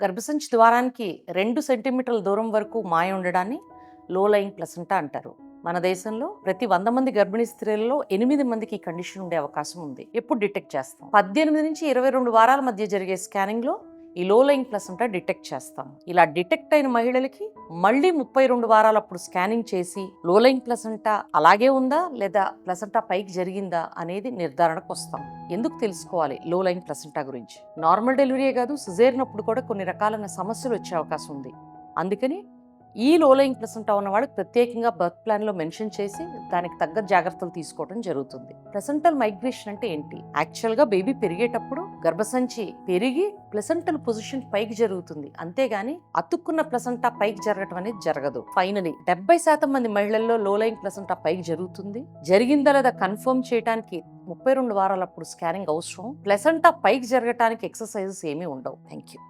గర్భసంచి ద్వారానికి 2 సెంటీమీటర్ల దూరం వరకు మాయ ఉండడాన్ని లో లయింగ్ ప్లసెంటా అంటారు. మన దేశంలో ప్రతి 100 మంది గర్భిణీ స్త్రీలలో 8 మందికి ఈ కండిషన్ ఉండే అవకాశం ఉంది. ఎప్పుడు డిటెక్ట్ చేస్తాం? 18 నుంచి 22 వారాల మధ్య జరిగే స్కానింగ్ లో ఈ లో లయింగ్ ప్లసెంటా డిటెక్ట్ చేస్తాం. ఇలా డిటెక్ట్ అయిన మహిళలకి మళ్ళీ 32 వారాలప్పుడు స్కానింగ్ చేసి లో లయింగ్ ప్లసెంటా అలాగే ఉందా లేదా ప్లసెంటా పైకి జరిగిందా అనేది నిర్ధారణకు వస్తాం. ఎందుకు తెలుసుకోవాలి లో లయింగ్ ప్లసెంటా గురించి? నార్మల్ డెలివరీయే కాదు, సిజేరియన్ అప్పుడు కూడా కొన్ని రకాలైన సమస్యలు వచ్చే అవకాశం ఉంది. అందుకని ఈ లో లయింగ్ ప్లసెంటా ఉన్న వాళ్ళకి ప్రత్యేకంగా బర్త్ ప్లాన్ లో మెన్షన్ చేసి దానికి తగ్గ జాగ్రత్తలు తీసుకోవడం జరుగుతుంది. ప్లసెంటల్ మైగ్రేషన్ అంటే ఏంటి? యాక్చువల్ గా బేబీ పెరిగేటప్పుడు గర్భసంచి పెరిగి ప్లసెంటల్ పొజిషన్ పైకి జరుగుతుంది, అంతేగాని అతుక్కున్న ప్లసెంటా పైకి జరగటం అనేది జరగదు. ఫైనలీ 70% మంది మహిళల్లో లో లయింగ్ ప్లసెంటా పైకి జరుగుతుంది. జరిగిందా లేదా కన్ఫర్మ్ చేయడానికి 32 వారాలప్పుడు స్కానింగ్ అవసరం. ప్లసెంటా పైకి జరగటానికి ఎక్సర్సైజెస్ ఏమీ ఉండవు. Thank you.